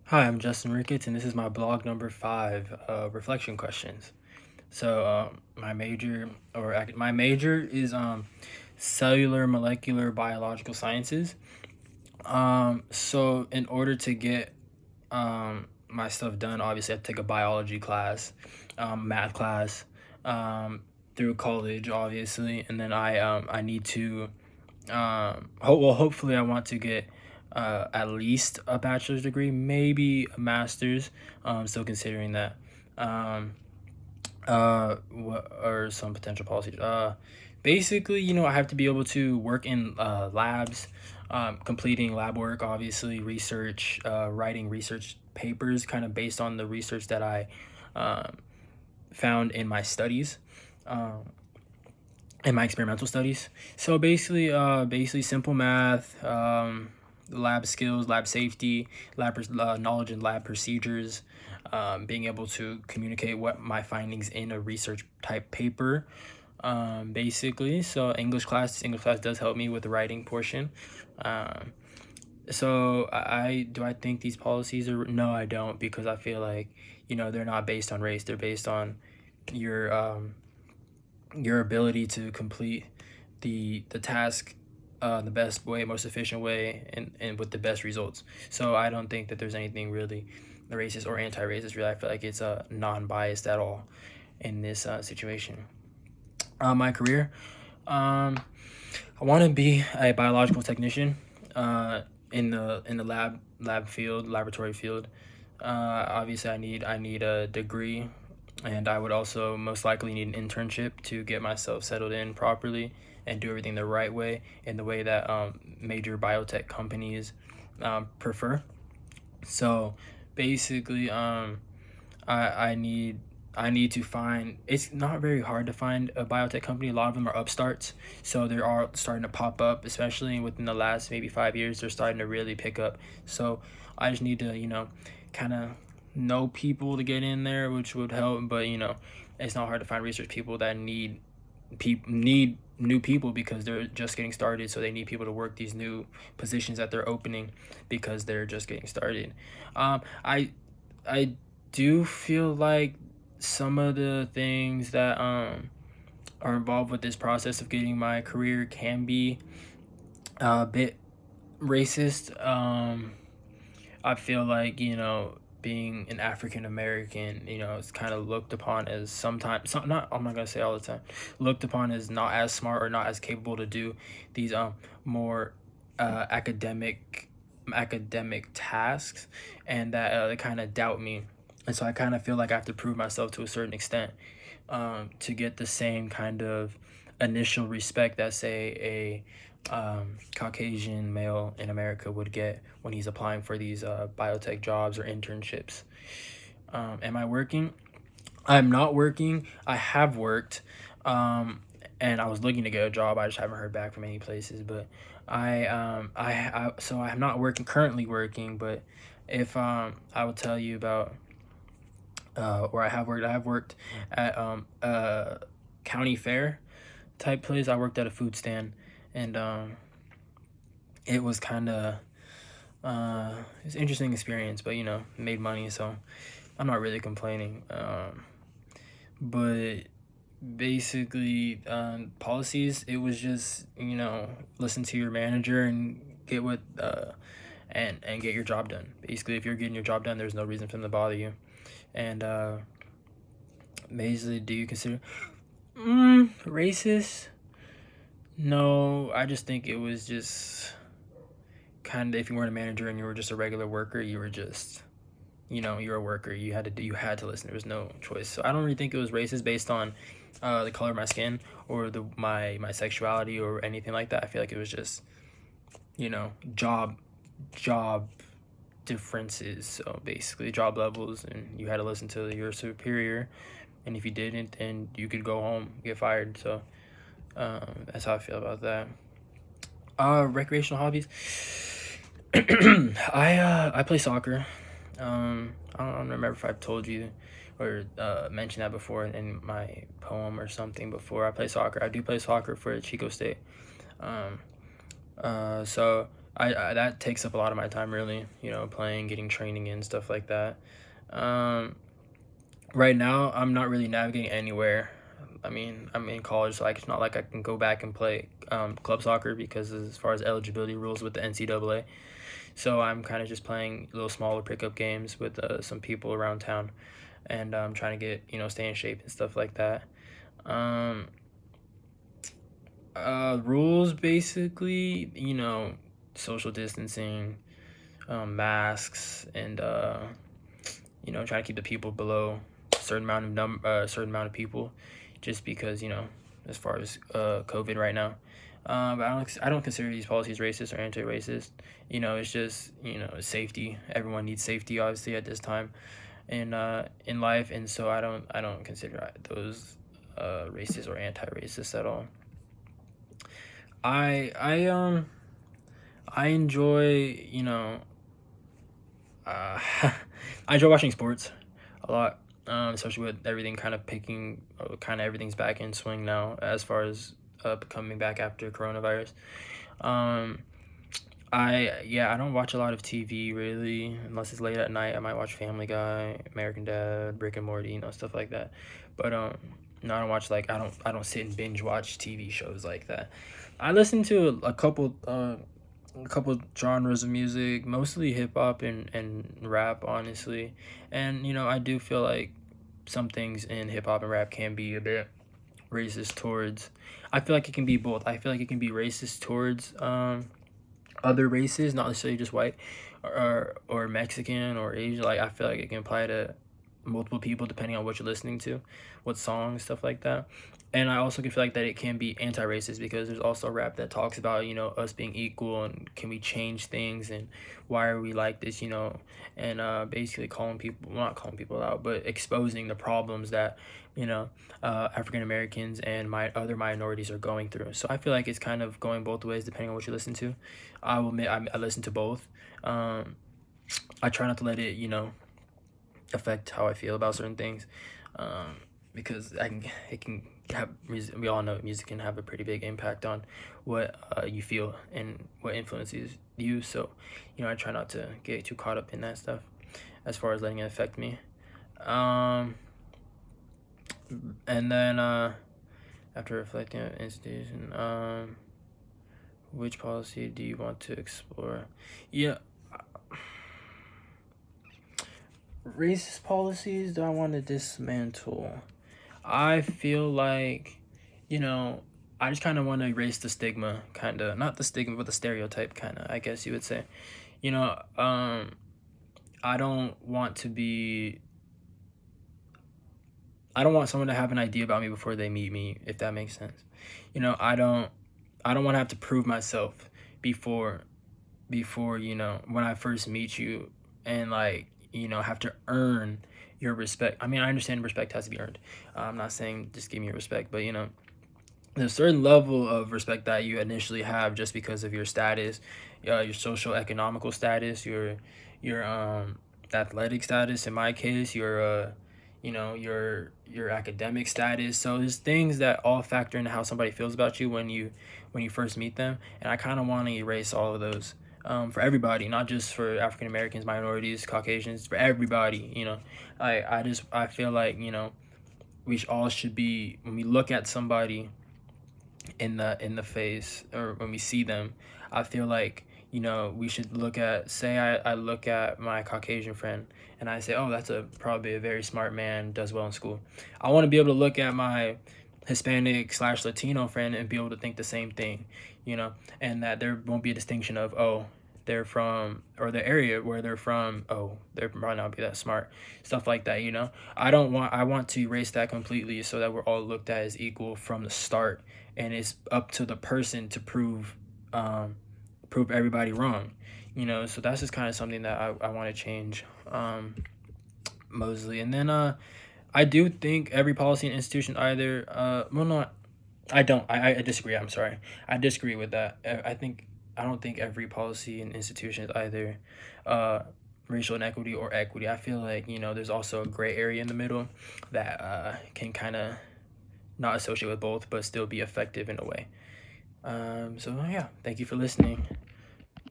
Hi, I'm Justin Ricketts, and this is my blog number 5, reflection questions. So, my major is cellular, molecular, biological sciences. So in order to get my stuff done, obviously I have to take a biology class, math class, through college, obviously, and then I need to hopefully I want to get at least a bachelor's degree, maybe a master's. Still considering that. Um, what are some potential policies? Basically, I have to be able to work in labs, completing lab work, obviously, research, writing research papers, kind of based on the research that I um, found in my studies. Um, in my experimental studies. So basically simple math, lab skills, lab safety, knowledge and lab procedures, being able to communicate what my findings in a research type paper. Basically, so English class does help me with the writing portion. Um, so I think these policies are no, I don't, because I feel like they're not based on race. They're based on your your ability to complete the task the best way, most efficient way, and with the best results. So I don't think that there's anything really racist or anti-racist. Really, I feel like it's non-biased at all in this situation. My career, um, I want to be a biological technician in the lab field, laboratory field. Obviously, I need a degree, and I would also most likely need an internship to get myself settled in properly and do everything the right way, in the way that major biotech companies prefer. So basically, I need to find. It's not very hard to find a biotech company. A lot of them are upstarts, so they are starting to pop up, especially within the last maybe 5 years. They're starting to really pick up. So I just need to kind of know people to get in there, which would help. But it's not hard to find research people that need new people because they're just getting started, so they need people to work these new positions that they're opening because they're just getting started. I do feel like some of the things that are involved with this process of getting my career can be a bit racist. I feel like being an African American, it's kind of looked upon as sometimes, not, I'm not gonna say all the time, looked upon as not as smart or not as capable to do these more academic tasks, and that they kind of doubt me, and so I kind of feel like I have to prove myself to a certain extent to get the same kind of initial respect that, say, a Caucasian male in America would get when he's applying for these biotech jobs or internships. Am I working? I'm not working. I have worked, um, and I was looking to get a job. I just haven't heard back from any places. But so I'm not working currently working. But if I will tell you about where I have worked. I have worked at county fair type place. I worked at a food stand, and it was kind of it's an interesting experience, but made money, so I'm not really complaining. But basically, policies, it was just listen to your manager and get what and get your job done. Basically, if you're getting your job done, there's no reason for them to bother you. And basically, do you consider racist? No, I just think it was just kind of, if you weren't a manager and you were just a regular worker, you were just you're a worker. You had to listen. There was no choice. So I don't really think it was racist based on the color of my skin or my sexuality or anything like that. I feel like it was just job differences. So basically, job levels, and you had to listen to your superior. And if you didn't, then you could go home, get fired. So that's how I feel about that. Recreational hobbies. I play soccer. I don't remember if I've told you or mentioned that before in my poem or something before. I play soccer. I do play soccer for Chico State. So I that takes up a lot of my time, really, playing, getting training in, stuff like that. Um, right now, I'm not really navigating anywhere. I mean, I'm in college, so it's not like I can go back and play club soccer because as far as eligibility rules with the NCAA. So I'm kind of just playing little smaller pickup games with some people around town, and trying to get stay in shape and stuff like that. Um, rules basically, social distancing, masks, and trying to keep the people below a certain amount of people, just because as far as COVID right now. But I don't consider these policies racist or anti-racist. It's just safety. Everyone needs safety, obviously, at this time in life, and so I don't consider those racist or anti-racist at all. I I enjoy uh, I enjoy watching sports a lot, especially with everything kind of everything's back in swing now as far as coming back after coronavirus. Um, I don't watch a lot of TV really unless it's late at night. I might watch Family Guy, American Dad, Rick and Morty, stuff like that. But no, I don't watch I don't sit and binge watch TV shows like that. I listen to a couple genres of music, mostly hip hop and rap, honestly. And I do feel like some things in hip hop and rap can be a bit racist towards. I feel like it can be both. I feel like it can be racist towards other races, not necessarily just white or Mexican or Asian. Like I feel like it can apply to multiple people depending on what you're listening to, what songs, stuff like that. And I also can feel like that it can be anti-racist because there's also rap that talks about us being equal and can we change things and why are we like this, and basically not calling people out, but exposing the problems that African Americans and my other minorities are going through. So I feel like it's kind of going both ways depending on what you listen to. I will admit I listen to both. Um, I try not to let it affect how I feel about certain things, um, because it can have we all know music can have a pretty big impact on what you feel and what influences you. So I try not to get too caught up in that stuff as far as letting it affect me. Um, and then after reflecting on institution, which policy do you want to explore? Yeah, racist policies do I want to dismantle? I feel like, you know, I just kind of want to erase the stigma, kind of, not the stigma, but the stereotype, kind of, I guess you would say. You know, I don't want to be, I don't want someone to have an idea about me before they meet me, if that makes sense. I don't want to have to prove myself before, when I first meet you and have to earn your respect. I mean, I understand respect has to be earned. I'm not saying just give me your respect, but there's a certain level of respect that you initially have just because of your status, your social economical status, your athletic status. In my case, your academic status. So there's things that all factor into how somebody feels about you when you first meet them, and I kind of want to erase all of those. For everybody, not just for African Americans, minorities, Caucasians, for everybody. I feel like we all should be, when we look at somebody in the face or when we see them, I feel like we should say I look at my Caucasian friend and I say, oh, that's probably a very smart man, does well in school. I want to be able to look at my Hispanic/Latino friend and be able to think the same thing, and that there won't be a distinction of, oh, they're from, or the area where they're from, oh, they might not be that smart, stuff like that. I want to erase that completely so that we're all looked at as equal from the start, and it's up to the person to prove everybody wrong. So that's just kind of something that I want to change, mostly. And then I do think every policy and institution either well, not, I don't, I disagree, I'm sorry, I disagree with that. I don't think every policy and institution is either uh racial inequity or equity. I feel like there's also a gray area in the middle that can kind of not associate with both but still be effective in a way. So yeah, thank you for listening.